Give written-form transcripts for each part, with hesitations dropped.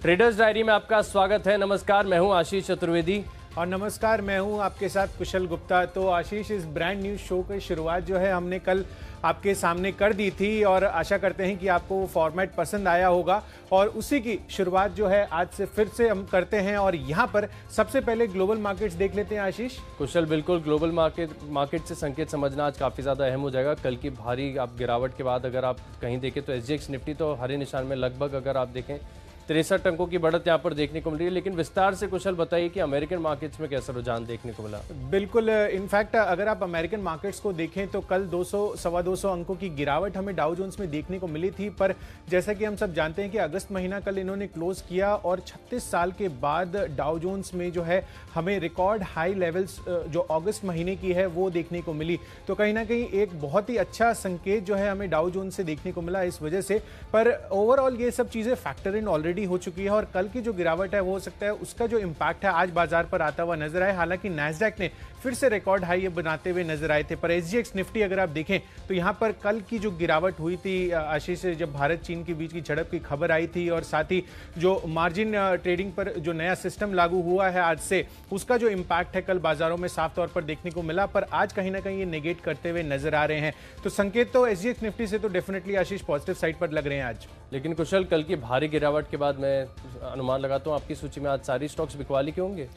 Traders diary में आपका स्वागत है। नमस्कार, मैं हूं आशीष चतुर्वेदी। और नमस्कार, मैं हूं आपके साथ कुशल गुप्ता। तो आशीष, इस ब्रांड न्यू शो की शुरुआत जो है हमने कल आपके सामने कर दी थी और आशा करते हैं कि आपको वो फॉर्मेट पसंद आया होगा। और उसी की शुरुआत जो है आज से फिर से हम करते हैं और यहाँ पर सबसे पहले ग्लोबल मार्केट्स देख लेते हैं। आशीष कुशल, बिल्कुल ग्लोबल मार्केट से संकेत समझना आज काफ़ी ज़्यादा अहम हो जाएगा। कल की भारी आप गिरावट के बाद अगर आप कहीं देखें तो SGX निफ्टी तो हरे निशान में लगभग अगर आप देखें 63 अंकों की बढ़त यहां पर देखने को मिल रही है। लेकिन विस्तार से कुशल बताइए कि अमेरिकन मार्केट्स में कैसा रुझान देखने को मिला। बिल्कुल, इनफैक्ट अगर आप अमेरिकन मार्केट्स को देखें तो कल 200 सवा 200 अंकों की गिरावट हमें डाउ जोन्स में देखने को मिली थी। पर जैसा कि हम सब जानते हैं कि अगस्त महीना कल इन्होंने क्लोज किया और 36 साल के बाद डाउ जोन्स में जो है हमें रिकॉर्ड हाई लेवल्स जो अगस्त महीने की है वो देखने को मिली। तो कहीं ना कहीं एक बहुत ही अच्छा संकेत जो है हमें डाउ जोन्स से देखने को मिला इस वजह से। पर ओवरऑल ये सब चीज़ें फैक्टर इन ऑलरेडी हो चुकी है और कल की जो गिरावट है वो हो सकता है उसका जो इंपैक्ट है आज बाजार पर आता हुआ नजर आए। हालांकि नैस्डैक ने फिर से रिकॉर्ड हाई बनाते हुए नजर आए थे, पर SGX निफ्टी अगर आप देखें तो यहां पर कल की जो गिरावट हुई थी आशीष, जब भारत चीन के बीच की झड़प की खबर आई थी और साथ ही जो मार्जिन ट्रेडिंग पर जो नया सिस्टम लागू हुआ है आज से, उसका जो इंपैक्ट है कल बाजारों में साफ तौर पर देखने को मिला। पर आज कहीं ना कहीं ये नेगेट करते हुए नजर आ रहे हैं। तो संकेत तो SGX निफ्टी से तो डेफिनेटली आशीष पॉजिटिव साइड पर लग रहे हैं आज। लेकिन कुशल, कल की भारी गिरावट के बाद मैं अनुमान लगाता हूं आपकी सूची में आज सारी स्टॉक्स बिकवाली के होंगे।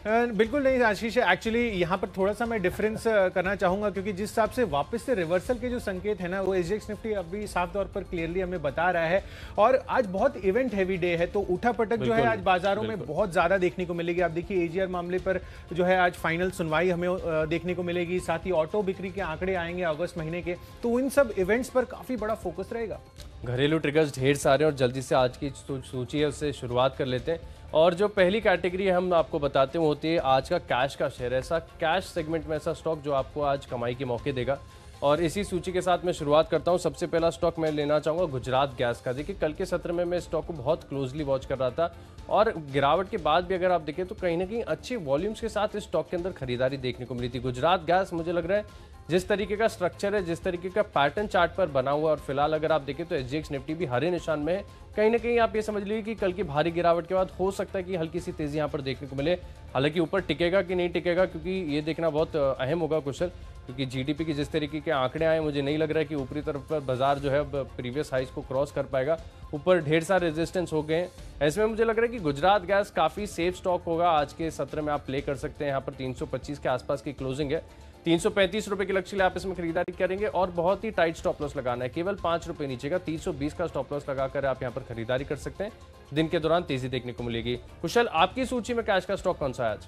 बिल्कुल नहीं आशीष, एक्चुअली यहाँ पर थोड़ा सा मैं डिफरेंस करना चाहूंगा क्योंकि जिस हिसाब से वापस से रिवर्सल के जो संकेत है ना वो SGX निफ्टी अभी साफ तौर पर क्लियरली हमें बता रहा है। और आज बहुत इवेंट हैवी डे है तो उठा पटक जो है आज बाजारों में बहुत ज्यादा देखने को मिलेगी। आप देखिए AGR मामले पर जो है आज फाइनल सुनवाई हमें देखने को मिलेगी। साथ ही ऑटो बिक्री के आंकड़े आएंगे अगस्त महीने के, तो इन सब इवेंट्स पर काफी बड़ा फोकस रहेगा। घरेलू ट्रिगर्स ढेर सारे और जल्दी से आज की सूची है उससे शुरुआत कर लेते हैं। और जो पहली कैटेगरी हम आपको बताते हैं होती है आज का कैश का शेयर। ऐसा कैश सेगमेंट में ऐसा स्टॉक जो आपको आज कमाई के मौके देगा। और इसी सूची के साथ मैं शुरुआत करता हूं। सबसे पहला स्टॉक मैं लेना चाहूँगा गुजरात गैस का। देखिए कल के सत्र में मैं स्टॉक को बहुत क्लोजली वॉच कर रहा था और गिरावट के बाद भी अगर आप देखें तो कहीं ना कहीं अच्छे वॉल्यूम्स के साथ इस स्टॉक के अंदर खरीदारी देखने को मिली थी। गुजरात गैस मुझे लग रहा है जिस तरीके का स्ट्रक्चर है, जिस तरीके का पैटर्न चार्ट पर बना हुआ, और फिलहाल अगर आप देखें तो SGX निफ्टी भी हरे निशान में है। कहीं ना कहीं आप ये समझ लीजिए कि कल की भारी गिरावट के बाद हो सकता है कि हल्की सी तेजी यहाँ पर देखने को मिले। हालांकि ऊपर टिकेगा कि नहीं टिकेगा क्योंकि ये देखना बहुत अहम होगा कुशल, क्योंकि GDP की जिस तरीके के आंकड़े आए मुझे नहीं लग रहा है कि ऊपरी तरफ पर बाजार जो है प्रीवियस हाइज को क्रॉस कर पाएगा। ऊपर ढेर सारे रेजिस्टेंस हो गए हैं। ऐसे में मुझे लग रहा है कि गुजरात गैस काफ़ी सेफ स्टॉक होगा। आज के सत्र में आप प्ले कर सकते हैं। यहाँ पर 325 के आसपास की क्लोजिंग है। 335 रुपए के लक्ष्य आप इसमें खरीदारी करेंगे और बहुत ही टाइट स्टॉप लॉस लगाना है, केवल 5 रुपए नीचे का 320 का स्टॉप लॉस लगाकर आप यहां पर खरीदारी कर सकते हैं। दिन के दौरान तेजी देखने को मिलेगी। कुशल, आपकी सूची में कैश का स्टॉक कौन सा है आज?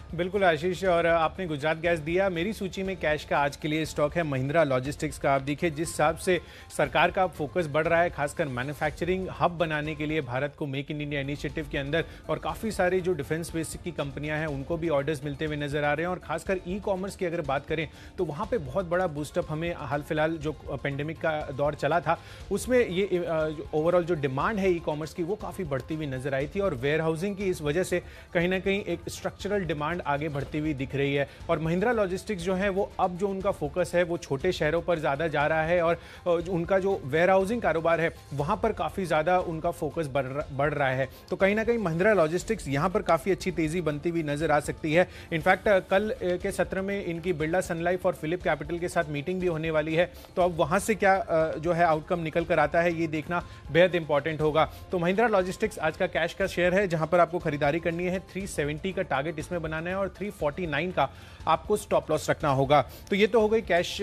बिल्कुल आशीष, और आपने गुजरात गैस दिया। मेरी सूची में कैश का आज के लिए स्टॉक है महिंद्रा लॉजिस्टिक्स का। आप देखिए जिस हिसाब से सरकार का फोकस बढ़ रहा है खासकर मैन्युफैक्चरिंग हब बनाने के लिए भारत को मेक इन इंडिया इनिशिएटिव के अंदर, और काफ़ी सारी जो डिफेंस बेसिक की कंपनियां हैं उनको भी ऑर्डर्स मिलते हुए नजर आ रहे हैं। और खासकर ई-कॉमर्स की अगर बात करें तो वहाँ पर बहुत बड़ा बूस्टअप हमें हाल फिलहाल जो पेंडेमिक का दौर चला था उसमें ये ओवरऑल जो डिमांड है ई-कॉमर्स की वो काफ़ी बढ़ती हुई नजर आई थी। और वेयर हाउसिंग की इस वजह से कहीं ना कहीं एक स्ट्रक्चरल डिमांड आगे बढ़ती हुई दिख रही है। और महिंद्रा लॉजिस्टिक्स जो है वो अब जो उनका फोकस है वो छोटे शहरों पर ज़्यादा जा रहा है और उनका जो वेयर हाउसिंग कारोबार है वहाँ पर काफ़ी ज़्यादा उनका फोकस बढ़ रहा है। तो कहीं ना कहीं महिंद्रा लॉजिस्टिक्स यहाँ पर काफ़ी अच्छी तेज़ी बनती हुई नजर आ सकती है। इनफैक्ट कल के सत्र में इनकी बिरला सन लाइफ और फिलिप कैपिटल के साथ मीटिंग भी होने वाली है। तो अब वहाँ से क्या जो है आउटकम निकल कर आता है ये देखना बेहद इंपॉर्टेंट होगा। तो महिंद्रा लॉजिस्टिक्स आज का कैश का शेयर है जहाँ पर आपको खरीदारी करनी है। 370 का टारगेट इसमें बनाना है और 349 का आपको स्टॉप लॉस रखना होगा। तो ये तो हो गई कैश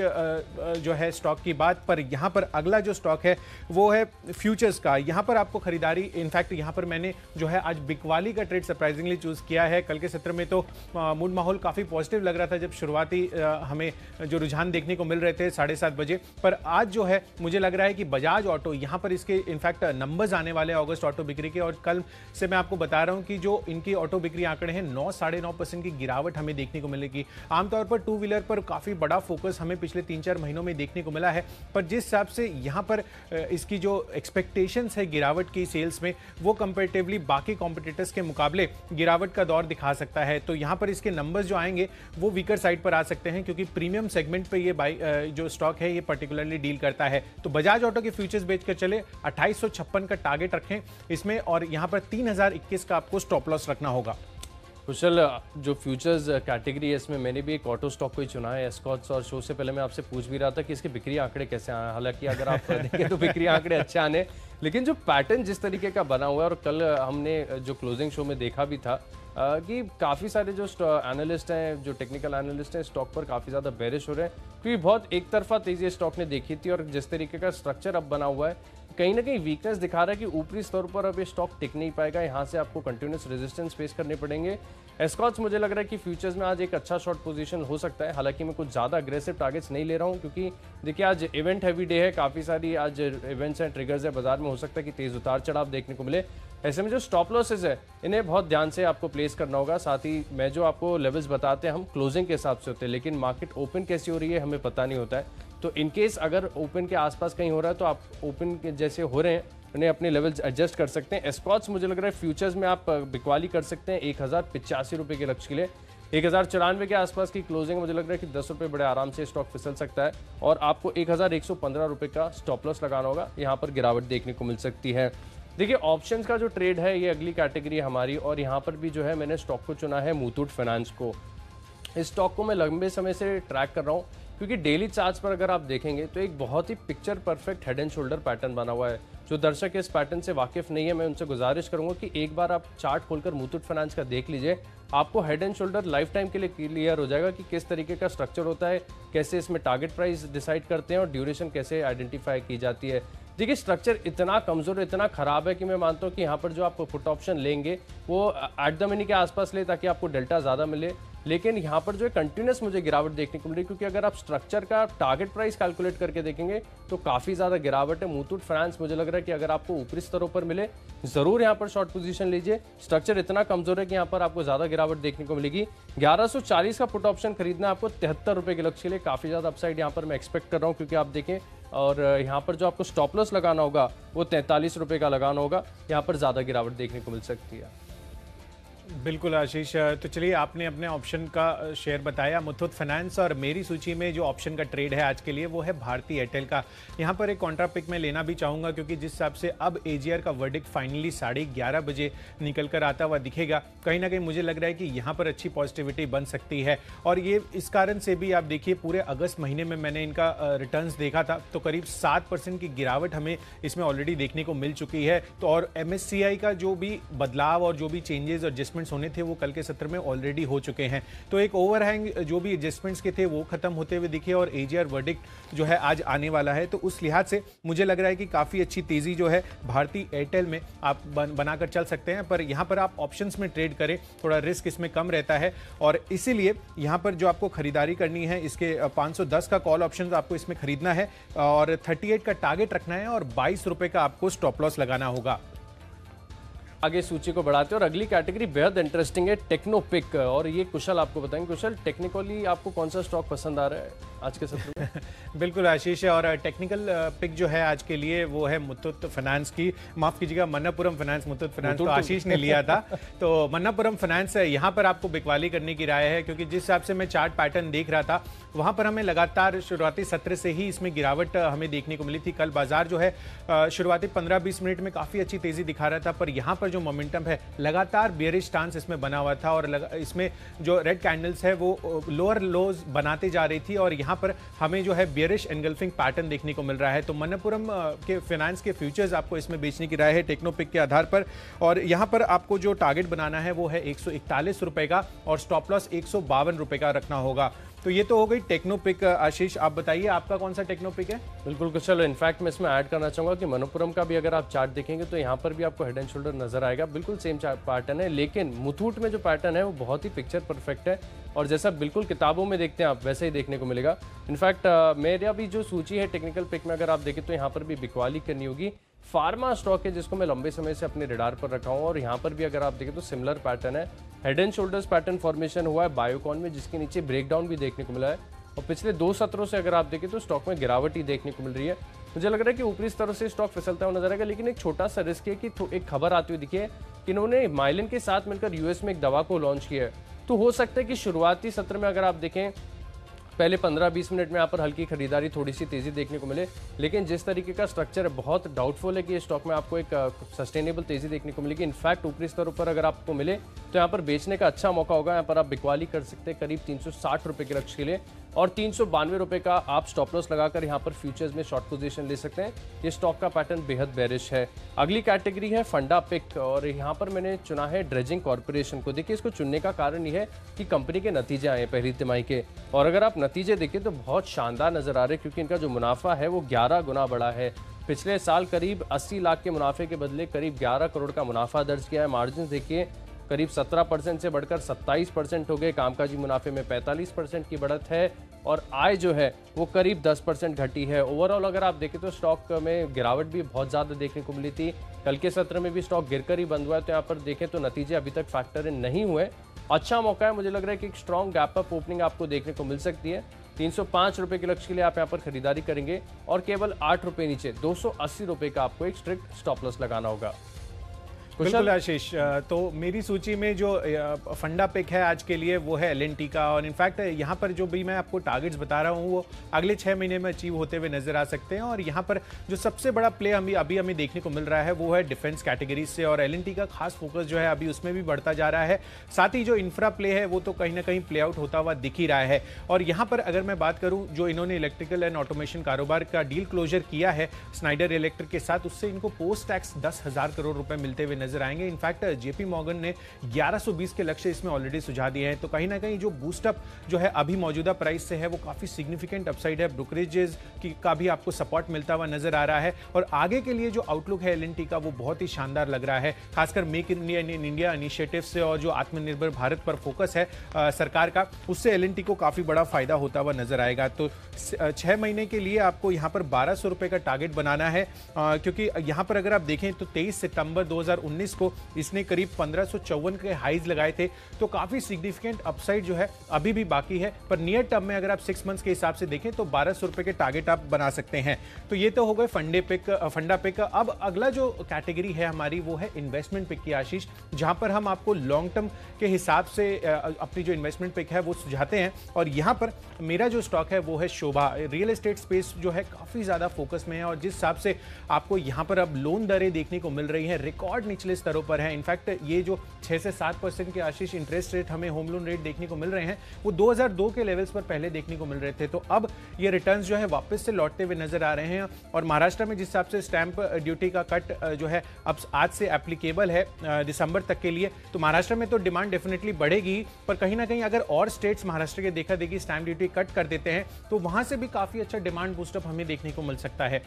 जो है स्टॉक की बात। पर यहाँ पर अगला जो स्टॉक है वो है फ्यूचर्स का। यहाँ पर आपको खरीदारी, इनफैक्ट यहाँ पर मैंने जो है आज बिकवाली का ट्रेड सरप्राइजिंगली चूज किया है। कल के सत्र में तो मूड माहौल काफ़ी पॉजिटिव लग रहा था जब शुरुआती हमें जो रुझान देखने को मिल रहे थे 7:30 बजे। पर आज जो है मुझे लग रहा है कि बजाज ऑटो, यहाँ पर इसके इनफैक्ट नंबर्स आने वाले अगस्त ऑटो बिक्री के, और कल से मैं आपको बता रहा हूँ कि जो इनकी ऑटो बिक्री आंकड़े हैं 9-9.5% की गिरावट हमें देखने को मिलेगी। आमतौर पर टू व्हीलर पर काफ़ी बड़ा फोकस हमें पिछले 3-4 महीनों में देखने को मिला है, पर जिस हिसाब से यहाँ पर इसकी जो एक्सपेक्टेशंस है गिरावट की सेल्स में, वो कंपेरेटिवली बाकी कॉम्पिटिटर्स के मुकाबले गिरावट का दौर दिखा सकता है। तो यहाँ पर इसके नंबर्स जो आएंगे वो वीकर साइड पर आ सकते हैं, क्योंकि प्रीमियम सेगमेंट पे ये जो स्टॉक है ये पर्टिकुलरली डील करता है। तो बजाज ऑटो के फ्यूचर्स बेचकर चले, 2856 का टारगेट रखें इसमें, और यहाँ पर 3021 का आपको स्टॉप लॉस रखना होगा। कुशल, जो फ्यूचर्स कैटेगरी है इसमें मैंने भी एक ऑटो स्टॉक को ही चुना है, एस्कॉर्ट्स, और शो से पहले मैं आपसे पूछ भी रहा था कि इसके बिक्री आंकड़े कैसे आए। हालांकि अगर आप देखें तो बिक्री आंकड़े अच्छे आने, लेकिन जो पैटर्न जिस तरीके का बना हुआ है, और कल हमने जो क्लोजिंग शो में देखा भी था कि काफ़ी सारे जो एनालिस्ट हैं, जो टेक्निकल एनालिस्ट हैं, स्टॉक पर काफ़ी ज़्यादा बेरिश हो रहे हैं, क्योंकि बहुत एक तरफा तेजी स्टॉक ने देखी थी, और जिस तरीके का स्ट्रक्चर अब बना हुआ है कहीं ना कहीं वीकनेस दिखा रहा है कि ऊपरी स्तर पर अब ये स्टॉक टिक नहीं पाएगा, यहाँ से आपको कंटिन्यूस रेजिस्टेंस फेस करने पड़ेंगे। एस्कॉर्ट्स मुझे लग रहा है कि फ्यूचर्स में आज एक अच्छा शॉर्ट पोजीशन हो सकता है। हालांकि मैं कुछ ज़्यादा अग्रेसिव टारगेट्स नहीं ले रहा हूँ, क्योंकि देखिए आज इवेंट हैवी डे है, काफ़ी सारी आज इवेंट्स हैं, ट्रिगर्स है बाजार में, हो सकता है कि तेज़ उतार चढ़ाव देखने को मिले। ऐसे में जो स्टॉप लॉसेस है इन्हें बहुत ध्यान से आपको प्लेस करना होगा। साथ ही मैं जो आपको लेवल्स बताते हैं हम क्लोजिंग के हिसाब से होते हैं, लेकिन मार्केट ओपन कैसी हो रही है हमें पता नहीं होता है। तो इनकेस अगर ओपन के आसपास कहीं हो रहा है तो आप ओपन के जैसे हो रहे हैं उन्हें अपने लेवल्स एडजस्ट कर सकते हैं। एस्कॉर्ट्स मुझे लग रहा है फ्यूचर्स में आप बिकवाली कर सकते हैं 1085 रुपये के लक्ष्य के लिए। 1094 के आसपास की क्लोजिंग मुझे लग रहा है कि 10 रुपये बड़े आराम से स्टॉक फिसल सकता है, और आपको 1115 रुपये का स्टॉप लॉस लगाना होगा। यहाँ पर गिरावट देखने को मिल सकती है। देखिए ऑप्शंस का जो ट्रेड है ये अगली कैटेगरी है हमारी, और यहाँ पर भी जो है मैंने स्टॉक को चुना है मुथूट फाइनेंस को। इस स्टॉक को मैं लंबे समय से ट्रैक कर रहा हूँ, क्योंकि डेली चार्ट्स पर अगर आप देखेंगे तो एक बहुत ही picture perfect head and shoulder pattern बना हुआ है। जो दर्शक इस पैटर्न से वाकिफ नहीं है, मैं उनसे गुजारिश करूंगा कि एक बार आप चार्ट खोलकर मुथूट फाइनेंस का देख लीजिए। आपको head and shoulder life time के लिए क्लियर हो जाएगा कि किस तरीके का स्ट्रक्चर होता है, कैसे इसमें टारगेट प्राइस डिसाइड करते हैं और ड्यूरेशन कैसे आइडेंटिफाई की जाती है। देखिए स्ट्रक्चर इतना कमजोर, इतना खराब है कि मैं मानता हूँ कि यहाँ पर जो आप पुट ऑप्शन लेंगे वो एट द मनी के आसपास ले, ताकि आपको डेल्टा ज़्यादा मिले। लेकिन यहाँ पर जो है कंटिन्यूस मुझे गिरावट देखने को मिल रही है, क्योंकि अगर आप स्ट्रक्चर का टारगेट प्राइस कैलकुलेट करके देखेंगे तो काफ़ी ज़्यादा गिरावट है। मुथूट फाइनेंस मुझे लग रहा है कि अगर आपको ऊपरी स्तरों पर मिले ज़रूर यहाँ पर शॉर्ट पोजीशन लीजिए। स्ट्रक्चर इतना कमजोर है कि यहाँ पर आपको ज़्यादा गिरावट देखने को मिलेगी। 1140 का पुट ऑप्शन खरीदना है आपको 73 रुपये के लक्ष्य के लिए। काफ़ी ज़्यादा अपसाइड यहाँ पर मैं एक्सपेक्ट कर रहा हूँ, क्योंकि आप देखें, और यहाँ पर जो आपको स्टॉप लॉस लगाना होगा वो 43 रुपये का लगाना होगा। यहाँ पर ज़्यादा गिरावट देखने को मिल सकती है। बिल्कुल आशीष, तो चलिए आपने अपने ऑप्शन का शेयर बताया मुथूट फाइनेंस, और मेरी सूची में जो ऑप्शन का ट्रेड है आज के लिए वो है भारती एयरटेल का। यहाँ पर एक कॉन्ट्रा पिक में लेना भी चाहूँगा, क्योंकि जिस हिसाब से अब एजीआर का वर्डिक्ट फाइनली 11:30 बजे निकल कर आता हुआ दिखेगा, कहीं ना कहीं मुझे लग रहा है कि यहाँ पर अच्छी पॉजिटिविटी बन सकती है। और ये इस कारण से भी आप देखिए पूरे अगस्त महीने में मैंने इनका रिटर्न्स देखा था तो करीब 7% की गिरावट हमें इसमें ऑलरेडी देखने को मिल चुकी है। तो और MSCI का जो भी बदलाव और जो भी चेंजेस और एडजस्टमेंट्स होने थे वो कल के सत्र में ऑलरेडी हो चुके हैं। तो एक ओवरहैंग जो भी एडजस्टमेंट्स के थे वो खत्म होते हुए दिखे, और एजीआर वर्डिक्ट जो है आज आने वाला है। तो उस लिहाज से मुझे लग रहा है कि काफ़ी अच्छी तेज़ी जो है भारती एयरटेल में आप बनाकर चल सकते हैं। पर यहाँ पर आप ऑप्शंस में ट्रेड करें, थोड़ा रिस्क इसमें कम रहता है, और इसीलिए यहाँ पर जो आपको खरीदारी करनी है इसके 510 का कॉल ऑप्शन आपको इसमें खरीदना है, और 38 का टारगेट रखना है, और 22 रुपये का आपको स्टॉप लॉस लगाना होगा। आगे सूची को बढ़ाते हैं, और अगली कैटेगरी बेहद इंटरेस्टिंग है, टेक्नोपिक। और ये कुशल आपको बताएंगे। कुशल, टेक्निकली आपको कौन सा स्टॉक पसंद आ रहा है आज के सत्र में? बिल्कुल आशीष, और टेक्निकल पिक जो है आज के लिए वो है मुथूट फाइनेंस की, माफ कीजिएगा मन्नपुरम फाइनेंस। मुथूट फाइनेंस तो आशीष ने लिया था, तो मन्नपुरम फाइनेंस यहाँ पर आपको बिकवाली करने की राय है, क्योंकि जिस हिसाब से मैं चार्ट पैटर्न देख रहा था वहाँ पर हमें लगातार शुरुआती सत्र से ही इसमें गिरावट हमें देखने को मिली थी। कल बाजार जो है शुरुआती 15-20 मिनट में काफ़ी अच्छी तेज़ी दिखा रहा था, पर यहाँ पर जो मोमेंटम है लगातार बेयरिश स्टांस इसमें बना हुआ था, और इसमें जो रेड कैंडल्स है वो लोअर लोज बनाते जा रही थी, और यहाँ पर हमें जो है बेयरिश एनगल्फिंग पैटर्न देखने को मिल रहा है। तो मन्नपुरम के फाइनेंस के फ्यूचर्स आपको इसमें बेचने की राय है टेक्नोपिक के आधार पर, और यहाँ पर आपको जो टारगेट बनाना है वो है 141 रुपये का, और स्टॉप लॉस 152 रुपये का रखना होगा। तो ये तो हो गई टेक्नोपिक। आशीष आप बताइए आपका कौन सा टेक्नोपिक है? बिल्कुल कुशल, इनफैक्ट मैं इसमें ऐड करना चाहूँगा कि मन्नपुरम का भी अगर आप चार्ट देखेंगे तो यहाँ पर भी आपको हेड एंड शोल्डर नजर आएगा, बिल्कुल सेम पैटर्न है, लेकिन मुथूट में जो पैटर्न है वो बहुत ही पिक्चर परफेक्ट है, और जैसा बिल्कुल किताबों में देखते हैं आप वैसे ही देखने को मिलेगा। इनफैक्ट मेरा भी जो सूची है टेक्निकल पिक में अगर आप देखें तो यहाँ पर भी बिकवाली करनी होगी। फार्मा स्टॉक है जिसको मैं लंबे समय से अपने रडार पर रखा हूँ, और यहाँ पर भी अगर आप देखें तो सिमिलर पैटर्न है। Head and shoulders pattern formation हुआ है बायोकॉन में, जिसके नीचे ब्रेकडाउन भी देखने को मिला है। और पिछले 2 सत्रों से अगर आप देखें तो स्टॉक में गिरावट ही देखने को मिल रही है। मुझे लग रहा है कि ऊपरी स्तर से स्टॉक फिसलता हुआ नजर आएगा, लेकिन एक छोटा सा रिस्क है कि एक खबर आती हुई दिखी है कि इन्होंने माइलिन के साथ मिलकर यूएस में एक दवा को लॉन्च किया है। तो हो सकता है कि शुरुआती सत्र में अगर आप देखें पहले 15-20 मिनट में यहाँ पर हल्की खरीदारी, थोड़ी सी तेजी देखने को मिले, लेकिन जिस तरीके का स्ट्रक्चर है बहुत डाउटफुल है कि ये स्टॉक में आपको एक सस्टेनेबल तेजी देखने को मिलेगी। इनफैक्ट ऊपरी स्तर पर अगर आपको मिले तो यहाँ पर बेचने का अच्छा मौका होगा। यहाँ पर आप बिकवाली कर सकते हैं करीब 360 रुपये के लक्ष्य के लिए, और 392 रुपये का आप स्टॉप लॉस लगाकर यहाँ पर फ्यूचर्स में शॉर्ट पोजीशन ले सकते हैं। ये स्टॉक का पैटर्न बेहद बेरिश है। अगली कैटेगरी है फंडा पिक, और यहाँ पर मैंने चुना है ड्रेजिंग कॉर्पोरेशन को। देखिए, इसको चुनने का कारण ये है कि कंपनी के नतीजे आए पहली तिमाही के, और अगर आप नतीजे देखें तो बहुत शानदार नजर आ रहे हैं, क्योंकि इनका जो मुनाफा है वो 11 गुना बढ़ा है। पिछले साल करीब 80 लाख के मुनाफे के बदले करीब 11 करोड़ का मुनाफा दर्ज किया है। मार्जिन देखिए करीब 17% से बढ़कर 27% हो गए। कामकाजी मुनाफे में 45% की बढ़त है, और आय जो है वो करीब 10% घटी है। ओवरऑल अगर आप देखें तो स्टॉक में गिरावट भी बहुत ज़्यादा देखने को मिली थी। कल के सत्र में भी स्टॉक गिरकर ही बंद हुआ है, तो यहाँ पर देखें तो नतीजे अभी तक फैक्टर इन नहीं हुए। अच्छा मौका है, मुझे लग रहा है कि एक स्ट्रॉन्ग गैप अप ओपनिंग आपको देखने को मिल सकती है। 305 रुपये के लक्ष्य के लिए आप यहाँ पर खरीदारी करेंगे, और केवल 8 रुपये नीचे 280 रुपये का आपको एक स्ट्रिक्ट स्टॉप लॉस लगाना होगा। बिल्कुल आशीष, तो मेरी सूची में जो फंडा पिक है आज के लिए वो है एल&टी का, और इनफैक्ट यहाँ पर जो भी मैं आपको टारगेट्स बता रहा हूँ वो अगले 6 महीने में अचीव होते हुए नजर आ सकते हैं। और यहाँ पर जो सबसे बड़ा प्ले अभी हमें देखने को मिल रहा है वो है डिफेंस कैटेगरी से, और एल&टी का खास फोकस जो है अभी उसमें भी बढ़ता जा रहा है। साथ ही जो इंफ्रा प्ले है वो तो कहीं ना कहीं प्ले आउट होता हुआ दिख ही रहा है। और यहाँ पर अगर मैं बात करूँ, जो इन्होंने इलेक्ट्रिकल एंड ऑटोमेशन कारोबार का डील क्लोजर किया है स्नाइडर इलेक्ट्रिक के साथ, उससे इनको पोस्ट टैक्स 10,000 करोड़ रुपए मिलते हुए नजर आएंगे। इनफैक्ट जेपी मॉर्गन ने 1120 के लक्ष्य इसमें ऑलरेडी सुझा दिए हैं। तो कहीं ना कहीं जो बूस्टअप जो है अभी मौजूदा प्राइस से है वो काफी सिग्निफिकेंट अपसाइड है। ब्रोकरेजेस का भी आपको सपोर्ट मिलता हुआ नजर आ रहा है, और आगे के लिए जो आउटलुक है एल&टी का वो बहुत ही शानदार लग रहा है। खासकर मेक इन इंडिया इनिशिएटिव से और जो आत्मनिर्भर भारत पर फोकस है सरकार का, उससे एल&टी को काफी बड़ा फायदा होता हुआ नजर आएगा। तो 6 महीने के लिए आपको यहाँ पर 1200 रुपए का टारगेट बनाना है, क्योंकि यहाँ पर अगर आप देखें तो 23 सितंबर 2019 को इसने करीब 1554 के हाईज लगाए थे। तो काफी सिग्निफिकेंट अपसाइड जो है अभी भी बाकी है, पर नियर टर्म में अगर आप 6 मंथ्स के हिसाब से देखें तो 1200 रुपए के टारगेट आप बना सकते हैं। तो ये तो हो गए फंडा पिक। अब अगला जो कैटेगरी है हमारी वो है इन्वेस्टमेंट पिक की आशीष, जहां पर हम आपको लॉन्ग टर्म के हिसाब से अपनी जो इन्वेस्टमेंट पिक है वो सुझाते हैं। और यहां पर मेरा जो स्टॉक है वो है शोभा। रियल एस्टेट स्पेस जो है काफी ज्यादा फोकस में है, और जिस हिसाब से आपको यहां पर अब लोन दरें देखने को मिल रही हैं रिकॉर्ड निचले स्तरों पर है। इनफैक्ट ये जो 6 से 7% के आशीष इंटरेस्ट रेट हमें होम लोन रेट देखने को मिल रहे हैं वो 2002 के लेवल्स पर पहले देखने को मिल रहे थे। तो अब ये रिटर्न्स जो है वापस से लौटते हुए नजर आ रहे हैं। और महाराष्ट्र में जिस हिसाब से स्टैंप ड्यूटी का कट जो है अब आज से एप्लीकेबल है दिसंबर तक के लिए, तो महाराष्ट्र में तो डिमांड डेफिनेटली बढ़ेगी। पर कहीं ना कहीं अगर और स्टेट्स महाराष्ट्र के देखा देखी स्टैंप ड्यूटी कट कर देते हैं तो वहां से भी काफी अच्छा डिमांड बूस्टअप हमें देखने को मिल सकता है।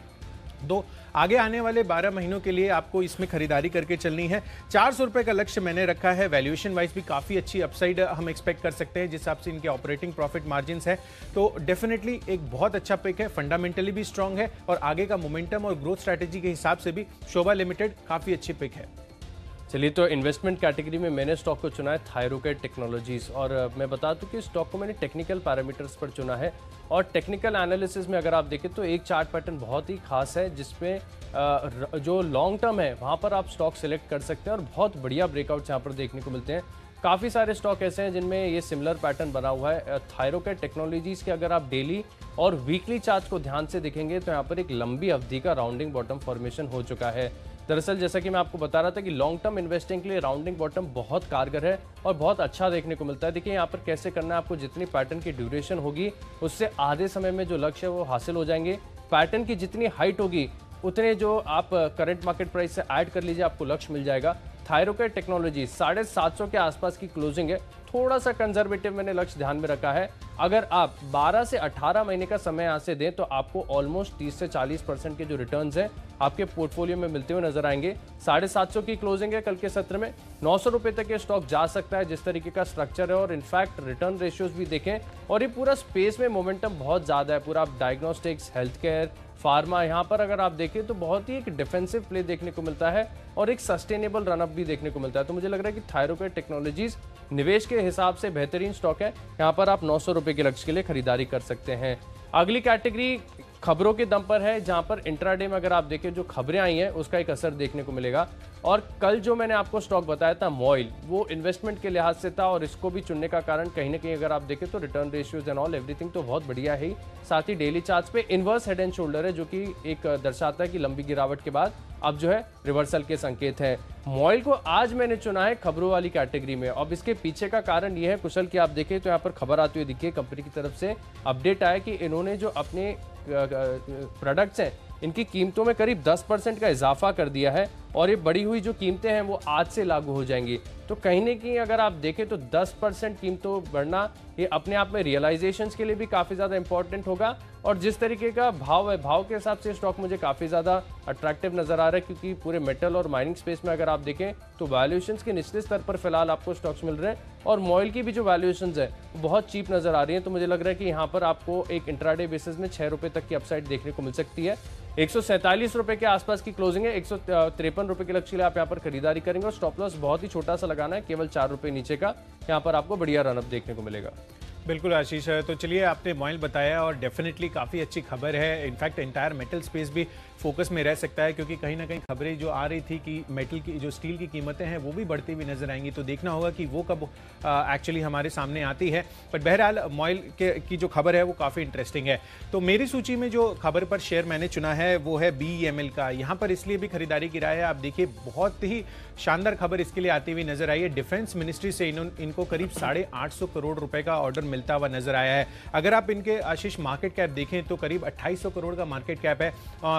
तो आगे आने वाले 12 महीनों के लिए आपको इसमें खरीदारी करके चलनी है। 400 रुपए का लक्ष्य मैंने रखा है। वैल्यूएशन वाइज भी काफी अच्छी अपसाइड हम एक्सपेक्ट कर सकते हैं जिस हिसाब से इनके ऑपरेटिंग प्रॉफिट मार्जिन है। तो डेफिनेटली एक बहुत अच्छा पिक है, फंडामेंटली भी स्ट्रांग है, और आगे का मोमेंटम और ग्रोथ स्ट्रैटेजी के हिसाब से भी शोभा लिमिटेड काफी अच्छी पिक है। चलिए, तो इन्वेस्टमेंट कैटेगरी में मैंने स्टॉक को चुना है थायरोकेट टेक्नोलॉजीज, और मैं बता दूं कि स्टॉक को मैंने टेक्निकल पैरामीटर्स पर चुना है। और टेक्निकल एनालिसिस में अगर आप देखें तो एक चार्ट पैटर्न बहुत ही खास है, जिसमें जो लॉन्ग टर्म है वहां पर आप स्टॉक सिलेक्ट कर सकते हैं, और बहुत बढ़िया ब्रेकआउट्स यहाँ पर देखने को मिलते हैं। काफ़ी सारे स्टॉक ऐसे हैं जिनमें ये सिमिलर पैटर्न बना हुआ है। थायरोकेट टेक्नोलॉजीज के अगर आप डेली और वीकली चार्ट को ध्यान से देखेंगे तो यहाँ पर एक लंबी अवधि का राउंडिंग बॉटम फॉर्मेशन हो चुका है। दरअसल जैसा कि मैं आपको बता रहा था कि लॉन्ग टर्म इन्वेस्टिंग के लिए राउंडिंग बॉटम बहुत कारगर है और बहुत अच्छा देखने को मिलता है। देखिए यहाँ पर कैसे करना है, आपको जितनी पैटर्न की ड्यूरेशन होगी उससे आधे समय में जो लक्ष्य है वो हासिल हो जाएंगे। पैटर्न की जितनी हाइट होगी उतने जो आप करंट मार्केट प्राइस से ऐड कर लीजिए, आपको लक्ष्य मिल जाएगा। थायरोकेट टेक्नोलॉजी 750 के आसपास की क्लोजिंग है, थोड़ा सा कंजर्वेटिव मैंने लक्ष्य ध्यान में रखा है। अगर आप 12 से 18 महीने का समय यहाँ से दें तो आपको ऑलमोस्ट 30 से 40% के जो रिटर्न्स हैं आपके पोर्टफोलियो में मिलते हुए नजर आएंगे। 750 की क्लोजिंग है कल के सत्र में, 900 रुपए तक ये स्टॉक जा सकता है जिस तरीके का स्ट्रक्चर है। और इनफैक्ट रिटर्न रेशियोज भी देखें, और ये पूरा स्पेस में मोमेंटम बहुत ज्यादा है। पूरा आप डायग्नोस्टिक्स, हेल्थ केयर, फार्मा, यहाँ पर अगर आप देखें तो बहुत ही एक डिफेंसिव प्ले देखने को मिलता है और एक सस्टेनेबल रनअप भी देखने को मिलता है। तो मुझे लग रहा है कि थायरोकेट टेक्नोलॉजीज निवेश के हिसाब से बेहतरीन स्टॉक है। यहाँ पर आप 900 रुपये के लक्ष्य के लिए खरीदारी कर सकते हैं। अगली कैटेगरी खबरों के दम पर है, जहां पर इंट्राडे में अगर आप देखें जो खबरें आई हैं उसका एक असर देखने को मिलेगा। और कल जो मैंने आपको स्टॉक बताया था मॉइल, वो इन्वेस्टमेंट के लिहाज से था और इसको भी चुनने का कारण कहीं ना कहीं अगर आप देखें तो return ratios and all everything तो बहुत बढ़िया है। साथ ही डेली चार्ट्स पे इनवर्स हेड एंड शोल्डर है, जो कि एक दर्शाता है कि लंबी गिरावट के बाद अब जो है रिवर्सल के संकेत हैं। मॉइल को आज मैंने चुना है खबरों वाली कैटेगरी में। अब इसके पीछे का कारण यह है कुशल कि आप देखें तो यहाँ पर खबर आती हुई दिखी है, कंपनी की तरफ से अपडेट आया कि इन्होंने जो अपने प्रोडक्ट्स हैं इनकी कीमतों में करीब 10% का इजाफा कर दिया है और ये बढ़ी हुई जो कीमतें हैं वो आज से लागू हो जाएंगी। तो कहीं ना कहीं अगर आप देखें तो 10% कीमतों बढ़ना ये अपने आप में रियलाइजेशंस के लिए भी काफ़ी ज़्यादा इंपॉर्टेंट होगा। और जिस तरीके का भाव है, भाव के हिसाब से स्टॉक मुझे काफ़ी ज़्यादा अट्रैक्टिव नज़र आ रहा है, क्योंकि पूरे मेटल और माइनिंग स्पेस में अगर आप देखें तो वैल्यूएशंस के निचले स्तर पर फिलहाल आपको स्टॉक्स मिल रहे हैं और मॉइल की भी जो वैल्यूएशंस है वो बहुत चीप नज़र आ रही है। तो मुझे लग रहा है कि यहाँ पर आपको एक इंट्राडे बेसिस में 6 रुपये तक की अपसाइड देखने को मिल सकती है। 147 रुपये के आसपास की क्लोजिंग है। 153 रुपये के लक्ष्य के लिए आप यहाँ पर खरीदारी करेंगे और स्टॉप लॉस बहुत ही छोटा सा लगाना है, केवल 4 रुपये नीचे का। यहाँ पर आपको बढ़िया रनअप देखने को मिलेगा। बिल्कुल आशीष, तो चलिए आपने मॉइल बताया और डेफिनेटली काफ़ी अच्छी खबर है। इनफैक्ट एंटायर मेटल स्पेस भी फोकस में रह सकता है, क्योंकि कहीं ना कहीं खबरें जो आ रही थी कि मेटल की जो स्टील की कीमतें हैं वो भी बढ़ती हुई नजर आएंगी। तो देखना होगा कि वो कब एक्चुअली हमारे सामने आती है। बट बहरहाल मॉइल की जो खबर है वो काफ़ी इंटरेस्टिंग है। तो मेरी सूची में जो खबर पर शेयर मैंने चुना है वो है BEML का। यहाँ पर इसलिए भी खरीदारी की राय है, आप देखिए बहुत ही शानदार खबर इसके लिए आती हुई नजर आई है। डिफेंस मिनिस्ट्री से इनको करीब 850 करोड़ रुपए का ऑर्डर मिलता हुआ नजर आया है। अगर आप इनके आशीष मार्केट कैप देखें तो करीब 2800 करोड़ का मार्केट कैप है।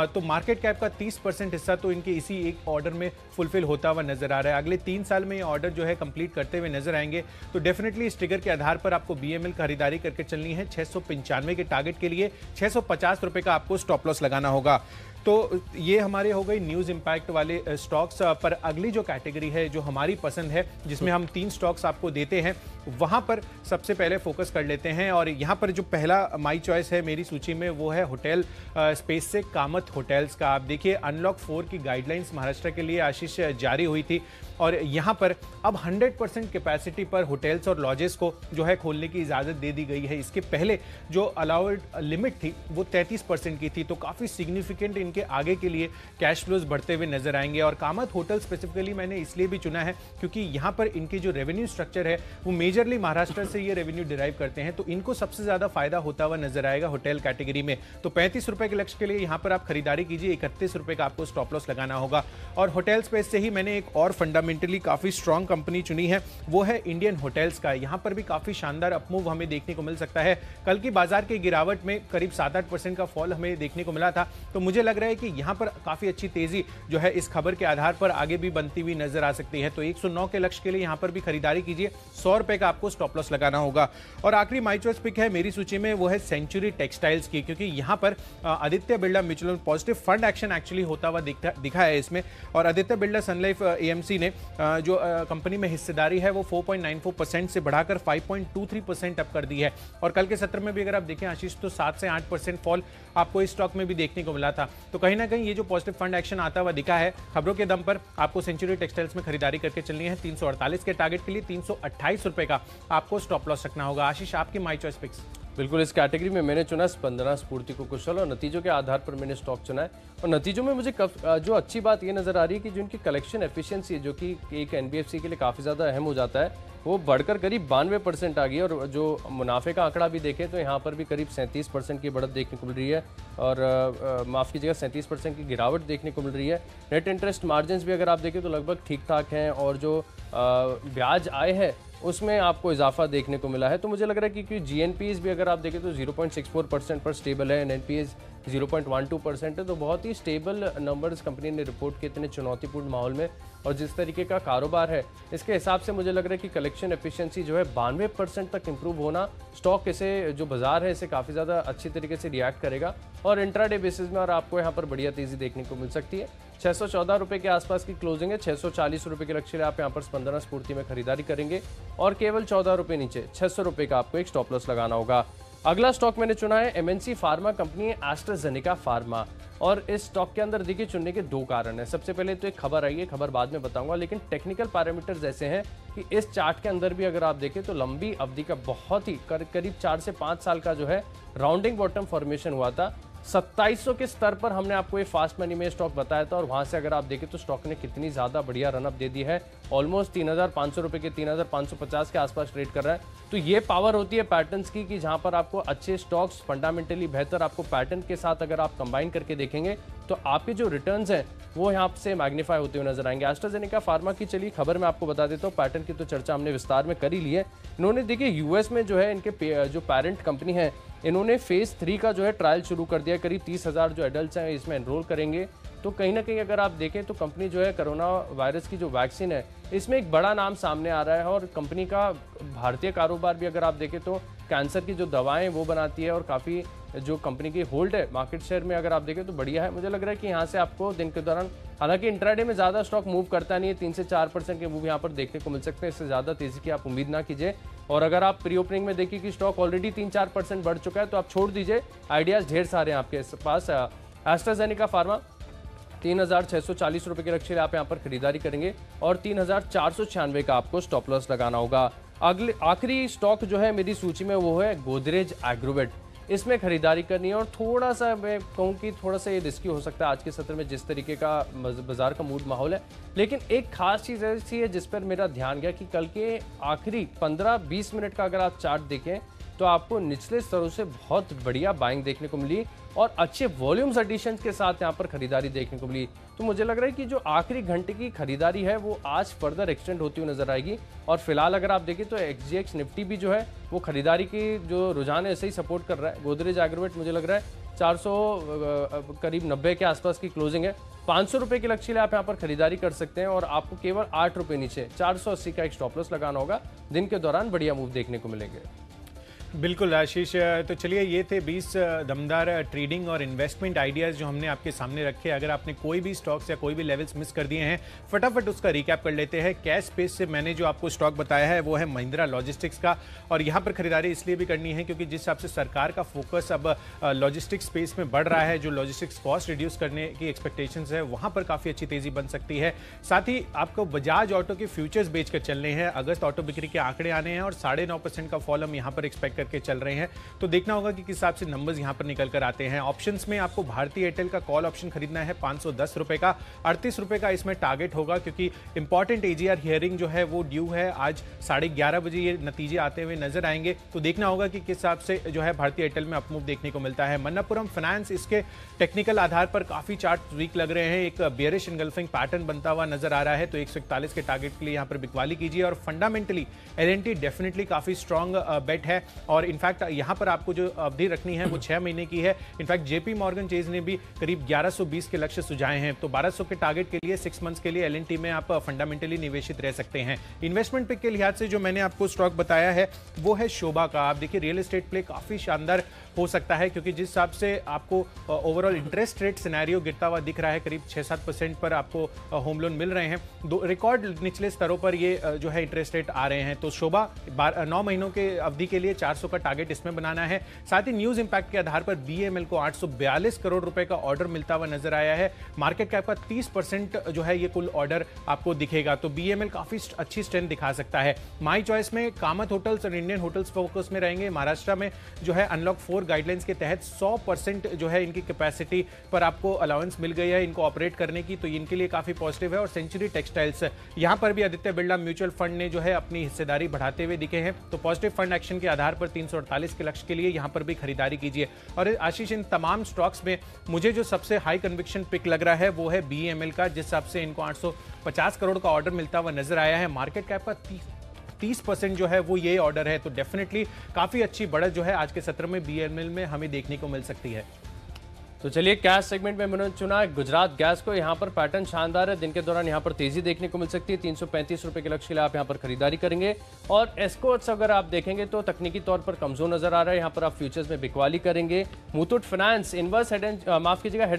तो मार्केट कैप का 30% हिस्सा तो इनके इसी एक ऑर्डर में फुलफिल होता हुआ नजर आ रहा है। अगले 3 साल में ये ऑर्डर जो है कंप्लीट करते हुए नजर आएंगे। तो डेफिनेटली इस ट्रिगर के आधार पर आपको BEML खरीदारी करके चलनी है। 695 के टारगेट के लिए 650 रुपए का आपको स्टॉप लॉस लगाना होगा। तो ये हमारे हो गई न्यूज़ इंपैक्ट वाले स्टॉक्स। पर अगली जो कैटेगरी है जो हमारी पसंद है, जिसमें हम 3 स्टॉक्स आपको देते हैं, वहां पर सबसे पहले फोकस कर लेते हैं। और यहां पर जो पहला माई चॉइस है मेरी सूची में वो है होटल स्पेस से कामत होटल्स का। आप देखिए अनलॉक 4 की गाइडलाइंस महाराष्ट्र के लिए आशीष जारी हुई थी और यहां पर अब 100% कैपेसिटी पर होटल्स और लॉजेस को जो है खोलने की इजाजत दे दी गई है। इसके पहले जो अलाउड लिमिट थी वो 33% की थी। तो काफी सिग्निफिकेंट इनके आगे के लिए कैश फ्लोज बढ़ते हुए नजर आएंगे। और कामत होटल स्पेसिफिकली मैंने इसलिए भी चुना है क्योंकि यहां पर इनकी जो रेवेन्यू स्ट्रक्चर है वो मेजरली महाराष्ट्र से ये रेवेन्यू डिराइव करते हैं। तो इनको सबसे ज्यादा फायदा होता हुआ नजर आएगा होटल कैटेगरी में। तो 35 रुपए के लक्ष्य के लिए यहां पर आप खरीदारी कीजिए। 31 रुपए का आपको स्टॉप लॉस लगाना होगा। और होटल स्पेस से ही मैंने एक और फंडामेंटली काफी स्ट्रॉन्ग कंपनी चुनी है, वो है इंडियन होटल्स का। यहां पर भी काफी शानदार अपमूव हमें देखने को मिल सकता है। कल की बाजार की गिरावट में करीब 7-8% का फॉल हमें देखने को मिला था। तो मुझे लग रहा है कि यहां पर काफी अच्छी तेजी जो है इस खबर के आधार पर आगे भी बनती हुई नजर आ सकती है। तो 109 के लक्ष्य के लिए यहां पर भी खरीदारी कीजिए। 100 रुपए का आपको स्टॉप लॉस लगाना होगा। और आखिरी माई चॉइस पिक है मेरी सूची में, वो है सेंचुरी टेक्सटाइल्स की, क्योंकि यहां पर Aditya Birla mutual positive fund action actually होता हुआ दिखा है इसमें। और आदित्य बिरला सन लाइफ AMC ने जो कंपनी में हिस्सेदारी है वो 4.94% से बढ़ाकर 5.23% अप कर दी है। और कल के सत्र में भी अगर आप देखें आशीष तो 7 से 8% फॉल आपको इस स्टॉक में भी देखने को मिला था। तो कहीं ना कहीं ये जो पॉजिटिव फंड एक्शन आता हुआ दिखा है, खबरों के दम पर आपको सेंचुरी टेक्सटाइल्स में खरीदारी करके चलनी है। 348 के टारगेट के लिए 328 रुपए का आपको स्टॉप लॉस रखना होगा। आशीष, आपकी माई चॉइस पिक्स। बिल्कुल, इस कैटेगरी में मैंने चुना स्पंदना स्फूर्ति को कुशल और नतीजों के आधार पर मैंने स्टॉक चुना है। और नतीजों में मुझे जो अच्छी बात ये नजर आ रही है कि जो इनकी कलेक्शन एफिशिएंसी है, जो कि एक NBFC के लिए काफ़ी ज़्यादा अहम हो जाता है, वो बढ़कर करीब 92% आ गई। और जो मुनाफे का आंकड़ा भी देखें तो यहाँ पर भी करीब 37% की बढ़त देखने को मिल रही है। और माफ़ कीजिएगा 37% की गिरावट देखने को मिल रही है। नेट इंटरेस्ट मार्जिन भी अगर आप देखें तो लगभग ठीक ठाक हैं। और जो ब्याज आय है उसमें आपको इजाफा देखने को मिला है। तो मुझे लग रहा है कि क्योंकि GNPs भी अगर आप देखें तो 0.64% पर स्टेबल है, NPS 0.12% है। तो बहुत ही स्टेबल नंबर्स कंपनी ने रिपोर्ट किए इतने चुनौतीपूर्ण माहौल में। और जिस तरीके का कारोबार है इसके हिसाब से मुझे लग रहा है कि कलेक्शन एफिशिएंसी जो है 92% तक इंप्रूव होना, स्टॉक इसे जो बाजार है इसे काफ़ी ज़्यादा अच्छी तरीके से रिएक्ट करेगा और इंट्राडे बेसिस में। और आपको यहाँ पर बढ़िया तेज़ी देखने को मिल सकती है। 614 रुपये के आसपास की क्लोजिंग है। 640 रुपये के लक्ष्य आप यहाँ पर स्पंदना स्फूर्ति में खरीदारी करेंगे और केवल 14 रुपये नीचे 600 रुपये का आपको एक स्टॉप लॉस लगाना होगा। अगला स्टॉक मैंने चुना है MNC pharma company AstraZeneca pharma. और इस स्टॉक के अंदर देखिए चुनने के दो कारण हैं। सबसे पहले तो एक खबर आई है, खबर बाद में बताऊंगा, लेकिन टेक्निकल पैरामीटर्स ऐसे हैं कि इस चार्ट के अंदर भी अगर आप देखें तो लंबी अवधि का बहुत ही करीब 4 से 5 साल का जो है राउंडिंग बॉटम फॉर्मेशन हुआ था। 2700 के स्तर पर हमने आपको ये फास्ट मनी में स्टॉक बताया था और वहां से अगर आप देखें तो स्टॉक ने कितनी ज्यादा बढ़िया रनअप दे दी है। ऑलमोस्ट 3,500 रुपए के 3,550 के आसपास ट्रेड कर रहा है। तो ये पावर होती है पैटर्न्स की कि जहां पर आपको अच्छे स्टॉक्स फंडामेंटली बेहतर आपको पैटर्न के साथ अगर आप कंबाइन करके देखेंगे तो आपके जो रिटर्न्स हैं वो यहाँ से मैग्नीफाई होते हुए नजर आएंगे। एस्ट्राजेनेका फार्मा की चलिए खबर मैं आपको बता देता हूँ। पैटर्न की तो चर्चा हमने विस्तार में कर ही ली है। इन्होंने देखिए यूएस में जो है इनके जो पेरेंट कंपनी है इन्होंने फेज 3 का जो है ट्रायल शुरू कर दिया। करीब 30,000 जो एडल्ट्स हैं इसमें एनरोल करेंगे। तो कहीं ना कहीं अगर आप देखें तो कंपनी जो है कोरोना वायरस की जो वैक्सीन है इसमें एक बड़ा नाम सामने आ रहा है। और कंपनी का भारतीय कारोबार भी अगर आप देखें तो कैंसर की जो दवाएं वो बनाती है और काफ़ी जो कंपनी की होल्ड है मार्केट शेयर में अगर आप देखें तो बढ़िया है। मुझे लग रहा है कि यहाँ से आपको दिन के दौरान, हालांकि इंट्राडे में ज़्यादा स्टॉक मूव करता नहीं है, 3 से 4% के मूव यहाँ पर देखने को मिल सकते हैं। इससे ज़्यादा तेज़ी की आप उम्मीद ना कीजिए। और अगर आप प्री ओपनिंग में देखिए कि स्टॉक ऑलरेडी 3-4% बढ़ चुका है तो आप छोड़ दीजिए, आइडियाज़ ढेर सारे हैं आपके पास। एस्ट्राजेनेका फार्मा 3,640 रुपये के लक्ष्य आप यहाँ पर खरीदारी करेंगे और 3,496 का आपको स्टॉप लॉस लगाना होगा। अगले आखिरी स्टॉक जो है मेरी सूची में वो है गोदरेज एग्रोवेट। इसमें खरीदारी करनी है और थोड़ा सा मैं कहूँ कि थोड़ा सा ये रिस्की हो सकता है आज के सत्र में जिस तरीके का बाजार का मूड माहौल है। लेकिन एक खास चीज़ ऐसी है जिस पर मेरा ध्यान गया कि कल के आखिरी 15-20 मिनट का अगर आप चार्ट देखें तो आपको निचले स्तरों से बहुत बढ़िया बाइंग देखने को मिली और अच्छे वॉल्यूम्स एडिशन के साथ यहाँ पर खरीदारी देखने को मिली। तो मुझे लग रहा है कि जो आखिरी घंटे की खरीदारी है वो आज फर्दर एक्सटेंड होती हुई नजर आएगी। और फिलहाल अगर आप देखें तो एक्सजीएक्स निफ्टी भी जो है वो खरीदारी की जो रुझान है ऐसे ही सपोर्ट कर रहा है। गोदरेज एग्रोवेट मुझे लग रहा है 400 करीब 90 के आसपास की क्लोजिंग है। 500 रुपये के लक्ष्य आप यहाँ पर खरीदारी कर सकते हैं और आपको केवल 8 रुपये नीचे 480 का एक स्टॉप लॉस लगाना होगा। दिन के दौरान बढ़िया मूव देखने को मिलेंगे। बिल्कुल आशीष, तो चलिए ये थे 20 दमदार ट्रेडिंग और इन्वेस्टमेंट आइडियाज़ जो हमने आपके सामने रखे। अगर आपने कोई भी स्टॉक्स या कोई भी लेवल्स मिस कर दिए हैं फटाफट उसका रिकैप कर लेते हैं। कैश स्पेस से मैंने जो आपको स्टॉक बताया है वो है महिंद्रा लॉजिस्टिक्स का। और यहाँ पर खरीदारी इसलिए भी करनी है क्योंकि जिस हिसाब से सरकार का फोकस अब लॉजिस्टिक्स स्पेस में बढ़ रहा है, जो लॉजिस्टिक्स कॉस्ट रिड्यूस करने की एक्सपेक्टेशंस है वहाँ पर काफ़ी अच्छी तेज़ी बन सकती है। साथ ही आपको बजाज ऑटो के फ्यूचर्स बेच कर चलने हैं। अगस्त ऑटो बिक्री के आंकड़े आने हैं और 9.5% का फॉल हम यहाँ पर एक्सपेक्ट करके चल रहे हैं। तो देखना होगा कि किस हिसाब से नंबर्स यहां पर निकल कर आते हैं। ऑप्शंस में आपको भारतीय एयरटेल का कॉल ऑप्शन खरीदना है 510 रुपए का। 38 रुपए का इसमें टारगेट होगा क्योंकि इंपॉर्टेंट एजीआर हियरिंग जो है वो ड्यू है। आज 11:30 बजे ये नतीजे आते हुए नजर आएंगे। तो देखना होगा कि किस हिसाब से जो है भारतीय एयरटेल में अपमूव देखने को मिलता है। मन्नापुरम फाइनेंस, इसके टेक्निकल आधार पर काफी चार्ट वीक लग रहे हैं, एक बेयरिश इनगल्फिंग पैटर्न बनता हुआ नजर आ रहा है। तो 141 के टारगेट के लिए यहां पर बिकवाली कीजिए। और फंडामेंटली एलएनटी डेफिनेटली काफी स्ट्रॉन्ग बेट है और इनफैक्ट यहां पर आपको जो अवधि रखनी है वो 6 महीने की है। इनफैक्ट जेपी मॉर्गन चेज ने भी करीब 1120 के लक्ष्य सुझाए हैं। तो 1200 के टारगेट के लिए 6 मंथ्स के लिए एलएनटी में आप फंडामेंटली निवेशित रह सकते हैं। इन्वेस्टमेंट पिक के लिहाज से जो मैंने आपको स्टॉक बताया है वो है शोभा का। आप देखिए रियल एस्टेट प्ले काफी शानदार हो सकता है क्योंकि जिस हिसाब से आपको ओवरऑल इंटरेस्ट रेट सिनेरियो गिरता हुआ दिख रहा है, करीब 6-7% पर आपको होम लोन मिल रहे हैं। रिकॉर्ड निचले स्तरों पर ये जो है इंटरेस्ट रेट आ रहे हैं। तो शोभा 9 महीनों के अवधि के लिए 400 का टारगेट इसमें बनाना है। साथ ही न्यूज इंपैक्ट के आधार पर बीएमएल को 842 करोड़ रुपए का ऑर्डर मिलता हुआ नजर आया है। मार्केट कैप का 30% जो है ये कुल ऑर्डर आपको दिखेगा। तो बीएमएल काफी अच्छी स्ट्रेंथ दिखा सकता है। माई चॉइस में कामत होटल्स और इंडियन होटल्स फोकस में रहेंगे। महाराष्ट्र में जो है अनलॉक 4 गाइडलाइंस के तहत 100% जो है इनकी कैपेसिटी पर आपको अलाउंस मिल गई है इनको ऑपरेट करने की, तो इनके लिए काफी पॉजिटिव है। और सेंचुरी टेक्सटाइल्स, यहां पर भी आदित्य बिरला म्यूचुअल फंड ने जो है अपनी हिस्सेदारी बढ़ाते हुए दिखे हैं। तो पॉजिटिव फंड एक्शन के आधार पर 348 के लक्ष्य के लिए यहां पर भी खरीदारी कीजिए। और आशीष, इन तमाम स्टॉक्स में मुझे जो सबसे हाई कन्विक्शन पिक लग रहा है वो है बीएमएल का, जिस हिसाब से इनको 850 करोड़ का ऑर्डर मिलता हुआ नजर आया है। मार्केट कैप का 30% जो है वो ये ऑर्डर है। तो डेफिनेटली काफी अच्छी बढ़त जो है आज के सत्र में बीएमएल में हमें देखने को मिल सकती है। तो चलिए कैश सेगमेंट में मैंने चुना गुजरात गैस को। यहाँ पर पैटर्न शानदार है, दिन के दौरान यहाँ पर तेजी देखने को मिल सकती है। 335 रुपए के लक्ष्य के लिए आप यहाँ पर खरीदारी करेंगे। और एस्कोट्स अगर आप देखेंगे तो तकनीकी तौर पर कमजोर नजर आ रहा है, यहाँ पर आप फ्यूचर्स में बिकवाली करेंगे। Muthoot finance inverse head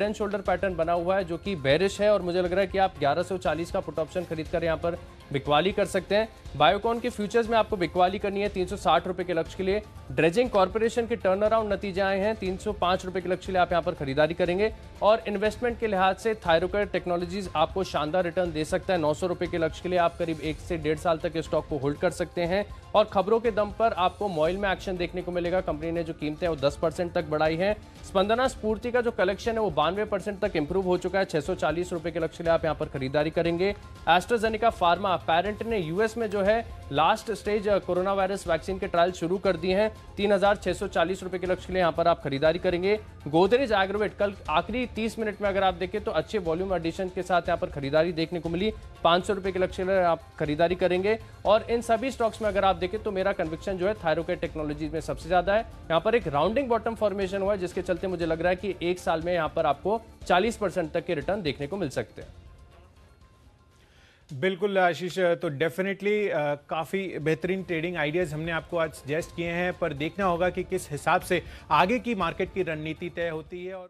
and shoulder pattern बना हुआ है जो कि बेरिश है, और मुझे लग रहा है कि आप 1140 का पुट ऑप्शन खरीदकर यहाँ पर बिकवाली कर सकते हैं। बायोकॉन के फ्यूचर्स में आपको बिकवाली करनी है 360 रुपए के लक्ष्य के लिए। ड्रेजिंग कॉर्पोरेशन के टर्न अराउंड नतीजे आए हैं, 305 रुपए के लक्ष्य के लिए आप यहाँ पर खरीदारी करेंगे। और इन्वेस्टमेंट के लिहाज से थायरोकेयर टेक्नोलॉजीज आपको शानदार रिटर्न दे सकता है। 900 रुपए के लक्ष्य के लिए आप करीब 1 से 1.5 साल तक स्टॉक को होल्ड कर सकते हैं। और खबरों के दम पर आपको मॉइल में एक्शन देखने को मिलेगा। कंपनी ने जो कीमतें हैं वो 10% तक बढ़ाई है। स्पंदना स्फूर्ति का जो कलेक्शन है वो 92% तक इंप्रूव हो चुका है। 640 रुपए के लक्ष्य के लिए आप यहाँ पर खरीदारी करेंगे। एस्ट्राजेनेका फार्मा पेरेंट ने यूएस में जो है last stage corona virus vaccine के ट्रायल शुरू कर दिए हैं। 3640 रुपए के लक्ष्य के लिए यहाँ पर आप खरीदारी करेंगे। गोदरेज एग्रोवेट कल आखिरी 30 मिनट में अगर आप देखें तो अच्छे वॉल्यूम एडिशन के साथ यहाँ पर खरीदारी देखने को मिली। 500 रुपए के लक्ष्य के लिए आप खरीदारी करेंगे। और इन सभी स्टॉक्स में अगर आप देखें तो मेरा कन्विक्शन जो है थायरोकेयर टेक्नोलॉजीज में सबसे ज्यादा है। यहाँ पर एक राउंडिंग बॉटम फॉर्मेशन हुआ है जिसके चलते मुझे लग रहा है कि 1 साल में यहाँ पर आपको 40% तक के रिटर्न देखने को मिल सकते हैं। बिल्कुल आशीष, तो डेफिनेटली काफ़ी बेहतरीन ट्रेडिंग आइडियाज़ हमने आपको आज सजेस्ट किए हैं, पर देखना होगा कि किस हिसाब से आगे की मार्केट की रणनीति तय होती है। और